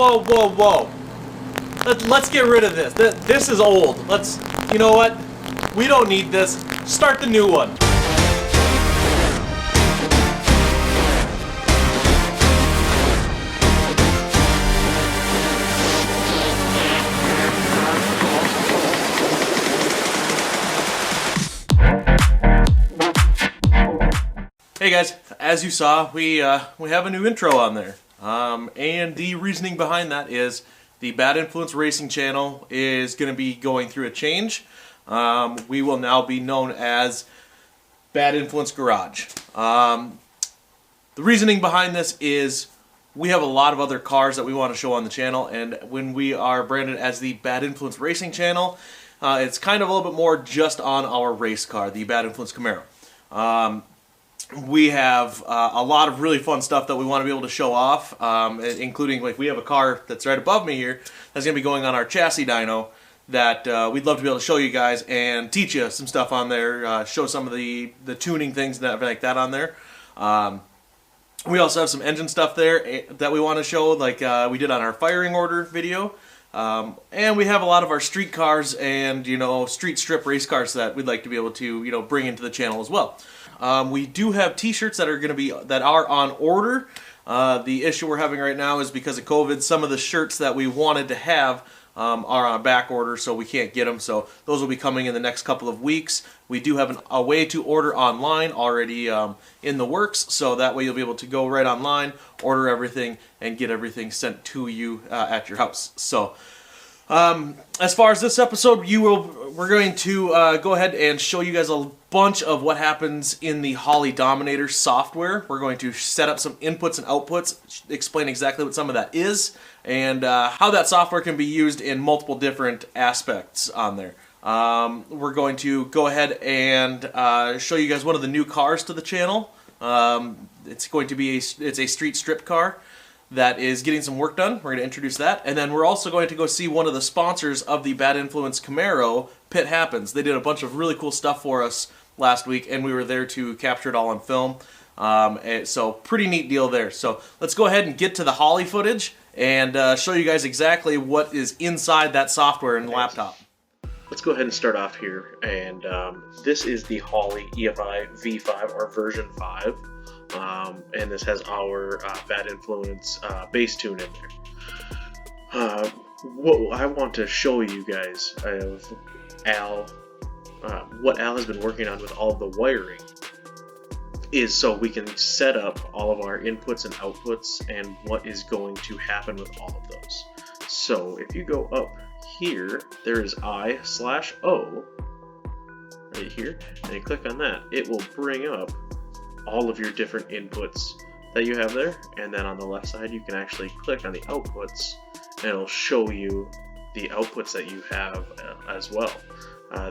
whoa. Let's get rid of this. This is old. You know what? We don't need this. Start the new one. Hey guys, as you saw, we have a new intro on there, and the reasoning behind that is the Bad Influence Racing channel is going to be going through a change. We will now be known as Bad Influence Garage. The reasoning behind this is we have a lot of other cars that we want to show on the channel, and when we are branded as the Bad Influence Racing channel, it's kind of a little bit more just on our race car, the Bad Influence Camaro. We have a lot of really fun stuff that we want to be able to show off, including, like, we have a car that's right above me here that's going to be going on our chassis dyno that we'd love to be able to show you guys and teach you some stuff on there, show some of the tuning things and everything like that on there. We also have some engine stuff there that we want to show, like we did on our firing order video. And we have a lot of our street cars and, street strip race cars that we'd like to be able to, bring into the channel as well. We do have t-shirts that are on order. The issue we're having right now is because of COVID, some of the shirts that we wanted to have are on back order, so we can't get them. So those will be coming in the next couple of weeks. We do have a way to order online already in the works, so that way you'll be able to go right online, order everything, and get everything sent to you at your house. So as far as this episode, we're going to go ahead and show you guys a bunch of what happens in the Holley Dominator software. We're going to set up some inputs and outputs, explain exactly what some of that is, and how that software can be used in multiple different aspects on there. We're going to go ahead and show you guys one of the new cars to the channel. It's going to be it's a street strip car that is getting some work done. We're going to introduce that. And then we're also going to go see one of the sponsors of the Bad Influence Camaro, Pit Happens. They did a bunch of really cool stuff for us last week, and we were there to capture it all on film. So pretty neat deal there. So let's go ahead and get to the Holley footage and show you guys exactly what is inside that software and laptop. Let's go ahead and start off here. And this is the Holley EFI V5, or version 5. And this has our Bad Influence bass tune in there. What I want to show you guys of what Al has been working on with all of the wiring is so we can set up all of our inputs and outputs and what is going to happen with all of those. So if you go up here, there is I/O right here, and you click on that, it will bring up all of your different inputs that you have there, and then on the left side you can actually click on the outputs and it'll show you the outputs that you have as well.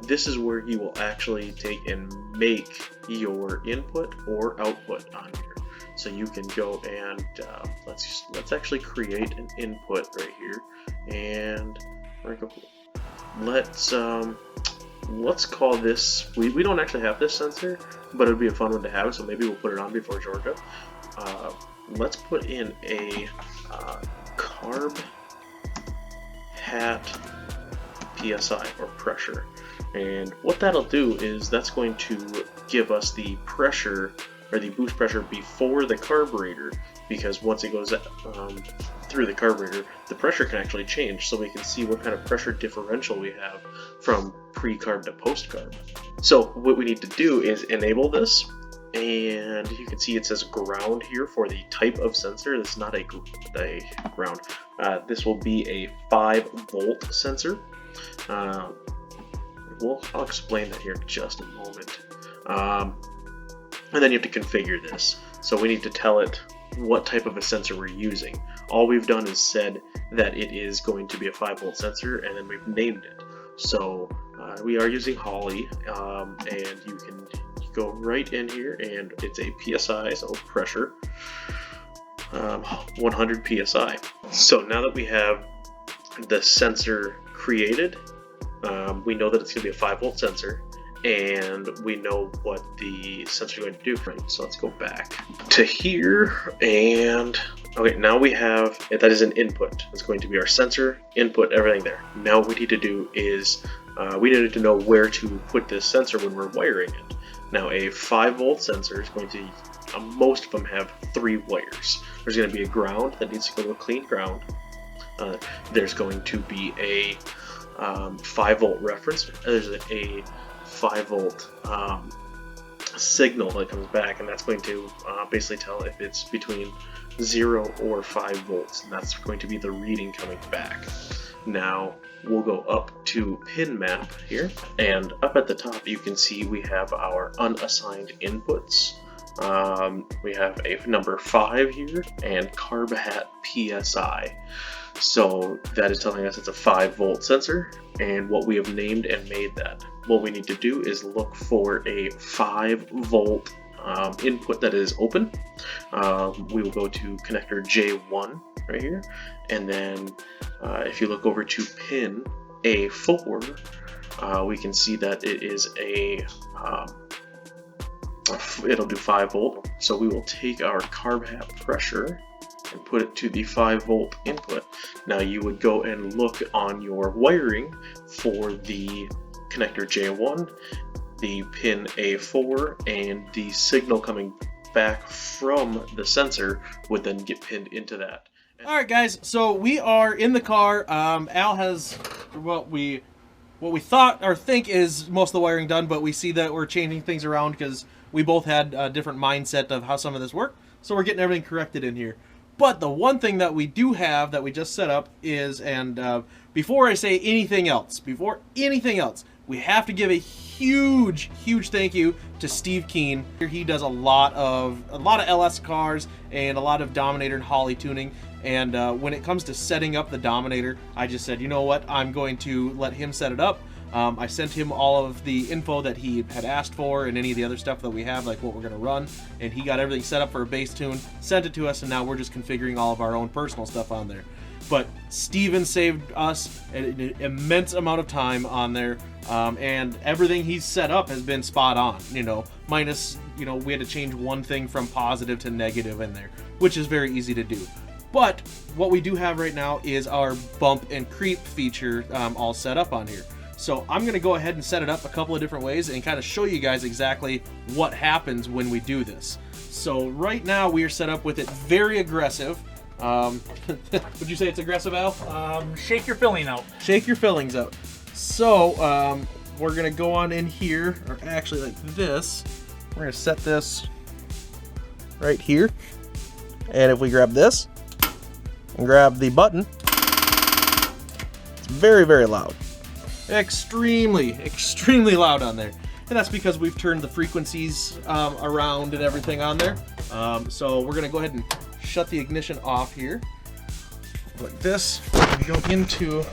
This is where you will actually take and make your input or output on here. So you can go and let's actually create an input right here, and let's call this, we don't actually have this sensor, but it would be a fun one to have, so maybe we'll put it on before Georgia. Let's put in a carb hat PSI, or pressure. And what that'll do is that's going to give us the pressure, or the boost pressure, before the carburetor, because once it goes through the carburetor, the pressure can actually change, so we can see what kind of pressure differential we have from pre-carb to post-carb. So what we need to do is enable this, and you can see it says ground here for the type of sensor. This is not a ground. This will be a 5-volt sensor. I'll explain that here in just a moment. And then you have to configure this. So we need to tell it what type of a sensor we're using. All we've done is said that it is going to be a 5-volt sensor, and then we've named it. So we are using Holley, and you can go right in here, and it's a PSI, so pressure, 100 PSI. So now that we have the sensor created, we know that it's going to be a 5-volt sensor, and we know what the sensor is going to do. Right, so let's go back to here, and Okay, now we have, that is an input. It's going to be our sensor, input, everything there. Now what we need to do is, we need to know where to put this sensor when we're wiring it. Now a 5-volt sensor is going to, most of them have 3 wires. There's going to be a ground that needs to go to a clean ground. There's going to be a 5-volt reference. There's a 5-volt signal that comes back, and that's going to basically tell if it's between 0 or 5 volts, and that's going to be the reading coming back. Now we'll go up to pin map here, and up at the top you can see we have our unassigned inputs. We have a number 5 here and carb hat PSI. So that is telling us it's a 5-volt sensor, and what we have named and made that. What we need to do is look for a 5-volt input that is open. We will go to connector J1 right here, and then if you look over to pin A4, we can see that it is a it'll do 5-volt. So we will take our carb hat pressure and put it to the 5-volt input. Now you would go and look on your wiring for the connector J1, the pin A4, and the signal coming back from the sensor would then get pinned into that. Alright guys, so we are in the car. Al has what we thought or think is most of the wiring done, but we see that we're changing things around because we both had a different mindset of how some of this worked. So we're getting everything corrected in here. But the one thing that we do have that we just set up is, and before I say anything else, we have to give a huge thank you to Steve Keen. He does a lot of LS cars and a lot of Dominator and Holley tuning. And when it comes to setting up the Dominator, I just said, you know what, I'm going to let him set it up. I sent him all of the info that he had asked for and any of the other stuff that we have, like what we're going to run, and he got everything set up for a bass tune, sent it to us, and now we're just configuring all of our own personal stuff on there. But Steven saved us an immense amount of time on there, and everything he's set up has been spot on, minus, we had to change one thing from positive to negative in there, which is very easy to do. But what we do have right now is our bump and creep feature all set up on here. So I'm going to go ahead and set it up a couple of different ways and kind of show you guys exactly what happens when we do this. So right now we are set up with it very aggressive. Would you say it's aggressive, Al? Shake your filling out. Shake your fillings out. So we're going to go on in here, or actually like this. We're going to set this right here. And if we grab this and grab the button, it's very loud. Extremely loud on there, and that's because we've turned the frequencies around and everything on there. So we're gonna go ahead and shut the ignition off here like this. We're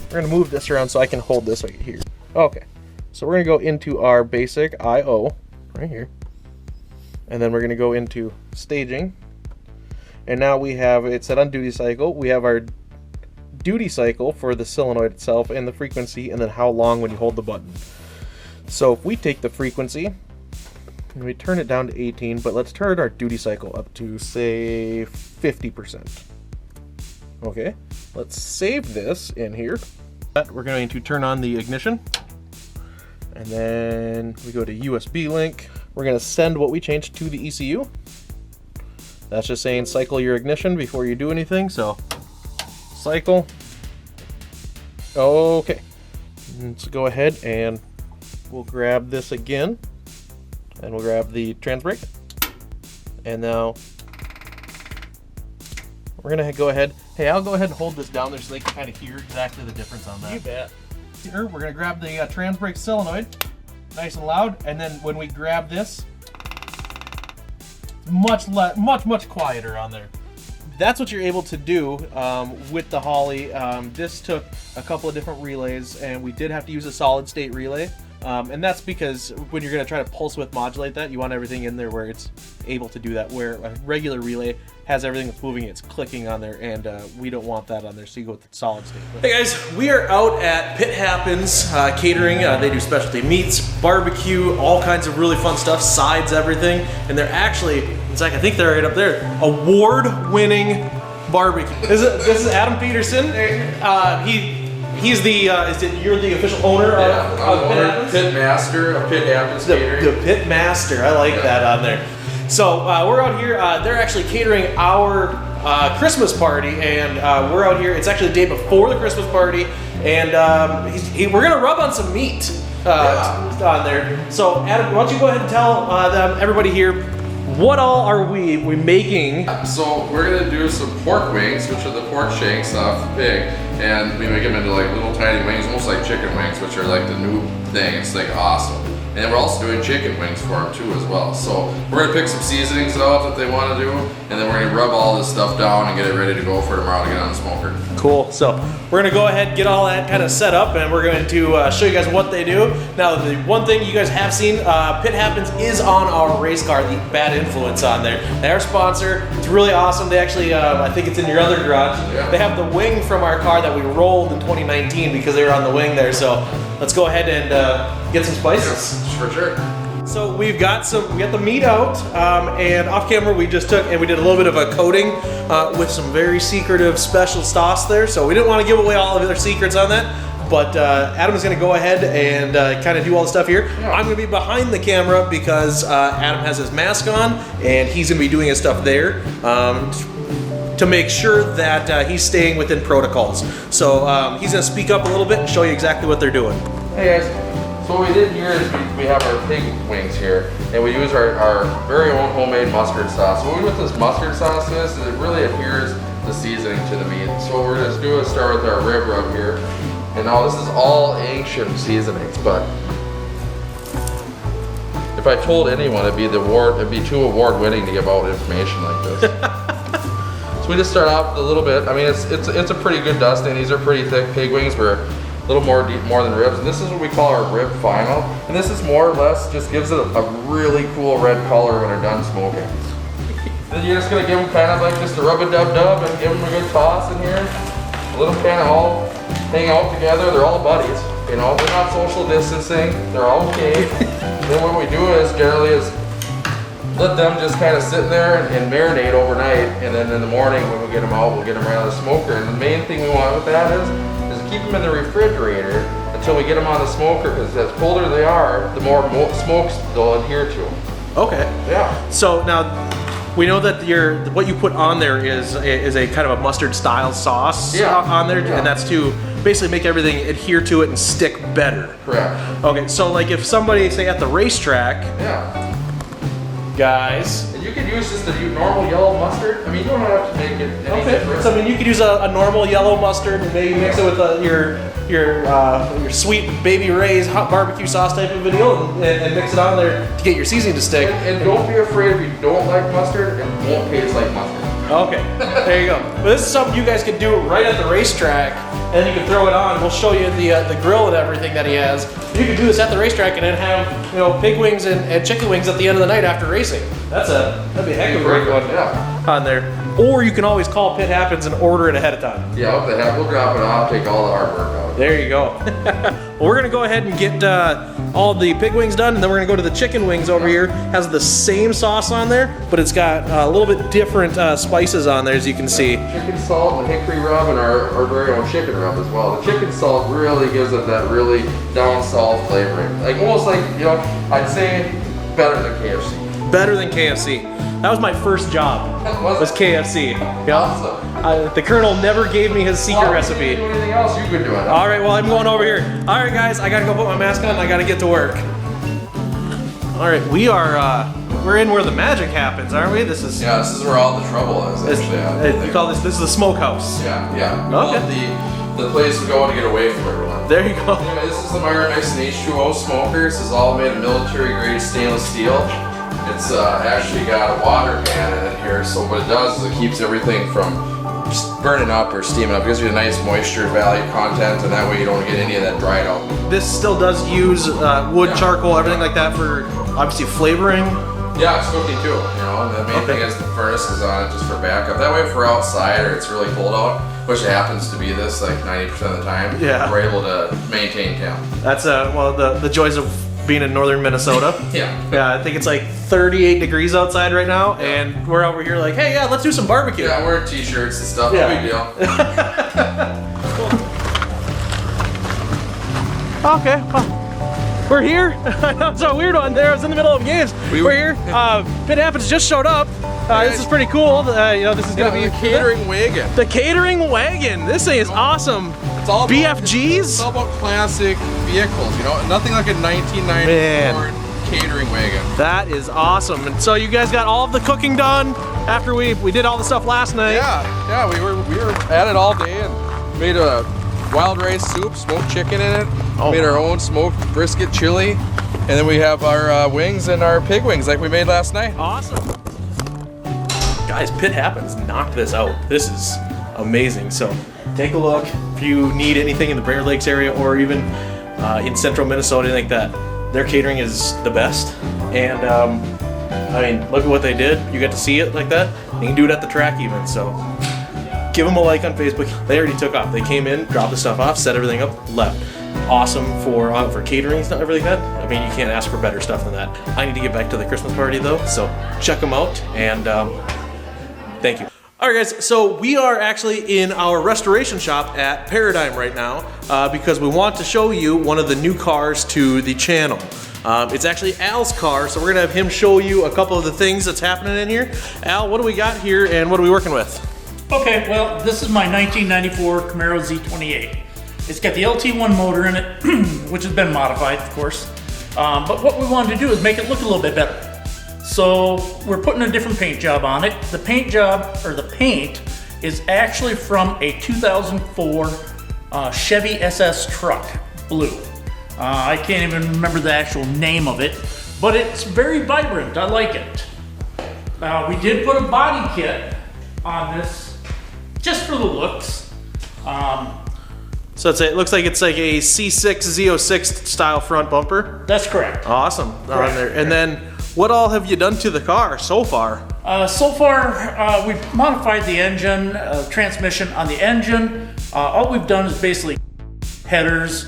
gonna move this around so I can hold this right here. Okay, so we're gonna go into our basic I/O right here, and then we're gonna go into staging, and now we have it set on duty cycle. We have our duty cycle for the solenoid itself and the frequency, and then how long when you hold the button. So if we take the frequency and we turn it down to 18, but let's turn our duty cycle up to say 50%. Okay, let's save this in here. We're going to turn on the ignition, and then we go to USB link. We're going to send what we changed to the ECU. That's just saying cycle your ignition before you do anything. So cycle. Okay, let's go ahead and we'll grab this again, and we'll grab the trans brake, and now we're gonna go ahead. Hey, I'll go ahead and hold this down there so they can kind of hear exactly the difference on that. You bet. Here, we're gonna grab the trans brake solenoid, nice and loud, and then when we grab this, much quieter on there. That's what you're able to do with the Holley. This took a couple of different relays, and we did have to use a solid state relay And that's because when you're going to try to pulse width modulate that, you want everything in there where it's able to do that, where a regular relay has everything that's moving, it's clicking on there, and we don't want that on there, so you go with the solid state. Hey guys, we are out at Pit Happens Catering. They do specialty meats, barbecue, all kinds of really fun stuff, sides, everything, and they're actually, in fact, I think they're right up there, award-winning barbecue. This is Adam Peterson. He's the, you're the official owner of Pit Happens? Pit master of Pit Happens Catering. The pit master, I like that on there. So we're out here, they're actually catering our Christmas party, and we're out here, it's actually the day before the Christmas party, and we're gonna rub on some meat on there. So Adam, why don't you go ahead and tell everybody here, what all are we making? So we're gonna do some pork wings, which are the pork shanks off the pig, and we make them into like little tiny wings, almost like chicken wings, which are like the new thing. It's like awesome. And then we're also doing chicken wings for them too as well. So we're gonna pick some seasonings out that they want to do, and then we're gonna rub all this stuff down and get it ready to go for tomorrow to get on the smoker. Cool. So we're gonna go ahead and get all that kind of set up, and we're going to show you guys what they do. Now, the one thing you guys have seen, Pit Happens is on our race car, the Bad Influence on there. They're our sponsor. It's really awesome. They actually, I think it's in your other garage. Yeah. They have the wing from our car that we rolled in 2019 because they were on the wing there. So let's go ahead and get some spices. For sure. So we got the meat out, and off camera we just took and we did a little bit of a coating with some very secretive special sauce there. So we didn't want to give away all of their secrets on that, but Adam's going to go ahead and kind of do all the stuff here. Yeah. I'm going to be behind the camera because Adam has his mask on and he's going to be doing his stuff there to make sure that he's staying within protocols. So he's going to speak up a little bit and show you exactly what they're doing. Hey guys. So what we did here is we have our pig wings here, and we use our very own homemade mustard sauce. What we do with this mustard sauce is it really adheres the seasoning to the meat. So what we're going to do is start with our rib rub here. And now this is all ancient seasonings, but if I told anyone it'd be too award-winning to give out information like this. So we just start off with a little bit. I mean, it's a pretty good dusting. These are pretty thick pig wings. We're a little more deep, more than ribs, and this is what we call our rib final. And this is more or less just gives it a really cool red color when they're done smoking. Then you're just gonna give them kind of like just a rub-a-dub-dub and give them a good toss in here. Let them kind of all hang out together. They're all buddies, you know. They're not social distancing. They're all okay. Then what we do is generally let them just kind of sit there and marinate overnight, and then in the morning when we get them out, we'll get them right out of the smoker. And the main thing we want with that is keep them in the refrigerator until we get them on the smoker, because as colder they are, the more smokes they'll adhere to them. Okay. Yeah. So now we know that what you put on there is a kind of a mustard style sauce on there, and that's to basically make everything adhere to it and stick better. Correct. Okay, so like if somebody, say at the racetrack, guys, and you could use just a normal yellow mustard. I mean, you don't have to make it any different. So I mean, you could use a normal yellow mustard and maybe mix it with your sweet Baby Ray's hot barbecue sauce type of a deal, and mix it on there to get your seasoning to stick. And don't be afraid if you don't like mustard, it won't taste like mustard. Okay, there you go. But this is something you guys could do right at the racetrack, and then you can throw it on. We'll show you the grill and everything that he has. You can do this at the racetrack and then have pig wings and chicken wings at the end of the night after racing. That'd be a heck of a great one on there. Or you can always call Pit Happens and order it ahead of time. Yeah, we'll drop it off, take all the hard work out. There you go. Well, we're gonna go ahead and get all the pig wings done, and then we're gonna go to the chicken wings over here. Has the same sauce on there, but it's got a little bit different spices on there, as you can see. Chicken salt and hickory rub, and our very own chicken rub as well. The chicken salt really gives it that really down south flavoring, like almost like I'd say better than KFC. Better than KFC. That was my first job. Was KFC. Yeah. Awesome. The Colonel never gave me his secret recipe. If you do anything else, you could do it. All right, well, I'm going over here. All right, guys, I gotta go put my mask on. I gotta get to work. All right, we're in where the magic happens, aren't we? This is where all the trouble is. Actually, you call this is the smokehouse. Yeah. Okay. The place we go to get away from everyone. There you go. Anyway, this is the Myramix and H2O smoker. This is all made of military grade stainless steel. It's actually got a water pan in it here, so what it does is it keeps everything from burning up or steaming up. It gives you a nice moisture value content, and that way you don't get any of that dried out. This still does use wood, charcoal, everything like that for obviously flavoring. Yeah, it's cooking too, you know, and the main thing is the furnace is on it just for backup. That way if we're outside or it's really cold out, which it happens to be this like 90% of the time, we're able to maintain temp. That's well, the joys of being in northern Minnesota. Yeah, I think it's like 38 degrees outside right now, and we're over here like, hey, yeah, let's do some barbecue. Yeah, we're in t-shirts and stuff, no big deal. Okay, well, we're here. It's a weird one there. I was in the middle of games. We're here. Pit Happens just showed up. This is pretty cool. You know, this is gonna be the catering wagon. The catering wagon. This thing is awesome. It's all about, BFGs. It's all about classic vehicles. You know, nothing like a 1994 catering wagon. That is awesome. And so you guys got all of the cooking done after we did all the stuff last night. Yeah. We were at it all day and made a wild rice soup, smoked chicken in it. Made our own smoked brisket chili, and then we have our wings and our pig wings like we made last night. Awesome. Guys, Pit Happens knocked this out. This is amazing. So take a look if you need anything in the Bear Lakes area or even in central Minnesota, anything like that. Their catering is the best. And I mean, look at what they did. You got to see it like that. You can do it at the track even. So give them a like on Facebook. They already took off. They came in, dropped the stuff off, set everything up, left. Awesome for catering stuff, everything like that. I mean, you can't ask for better stuff than that. I need to get back to the Christmas party though, so check them out and thank you. All right, guys. So we are actually in our restoration shop at Paradigm right now because we want to show you one of the new cars to the channel. It's actually Al's car, so we're gonna have him show you a couple of the things that's happening in here. Al, what do we got here, and what are we working with? Okay, well, this is my 1994 Camaro Z28. It's got the LT1 motor in it, which has been modified, of course. But what we wanted to do is make it look a little bit better. So we're putting a different paint job on it. The paint job, or the paint, is actually from a 2004 Chevy SS truck, blue. I can't even remember the actual name of it, but it's very vibrant. I like it. We did put a body kit on this, just for the looks. So it looks like it's like a C6 Z06 style front bumper. That's correct. Awesome. On there. And then what all have you done to the car so far? So far, we've modified the engine, transmission on the engine. All we've done is basically headers,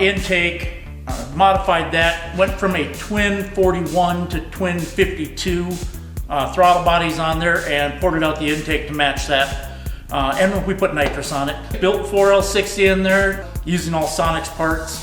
intake, modified that. Went from a twin 41 to twin 52 throttle bodies on there and ported out the intake to match that. And we put nitrous on it. Built 4L60 in there, using all Sonics parts.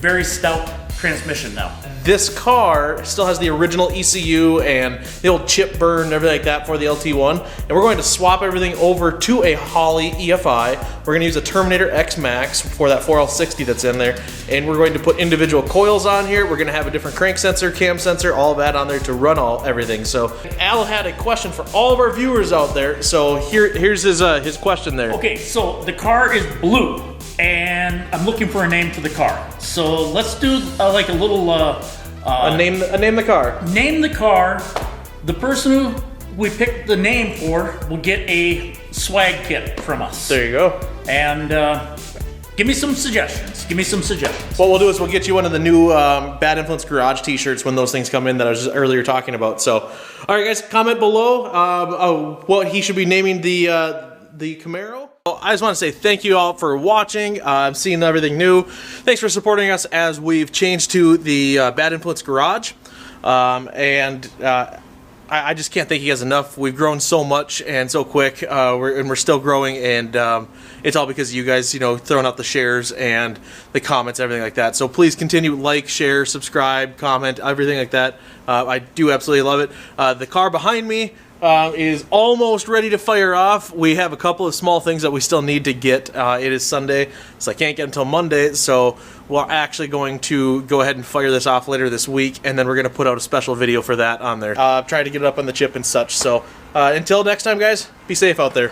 Very stout transmission now. This car still has the original ECU and the old chip burn and everything like that for the LT1. And we're going to swap everything over to a Holley EFI. We're going to use a Terminator X Max for that 4L60 that's in there. And we're going to put individual coils on here. We're going to have a different crank sensor, cam sensor, all of that on there to run everything. So Al had a question for all of our viewers out there. So here's his question there. Okay, so the car is blue, and I'm looking for a name for the car. So let's do like a little name the car. Name the car. The person who we pick the name for will get a swag kit from us. There you go. And give me some suggestions. What we'll do is we'll get you one of the new Bad Influence Garage t-shirts when those things come in that I was just earlier talking about. So, all right, guys, comment below what he should be naming the Camaro. Well, I just want to say thank you all for watching, seeing everything new. Thanks for supporting us as we've changed to the Bad Influence Garage. I just can't thank you guys enough. We've grown so much and so quick, we're still growing, and it's all because of you guys, you know, throwing out the shares and the comments, everything like that. So please continue, like, share, subscribe, comment, everything like that. I do absolutely love it. The car behind me is almost ready to fire off. We have a couple of small things that we still need to get. It is Sunday, so I can't get until Monday, so we're actually going to go ahead and fire this off later this week, and then we're going to put out a special video for that on there. Try to get it up on the chip and such. So until next time, guys, be safe out there.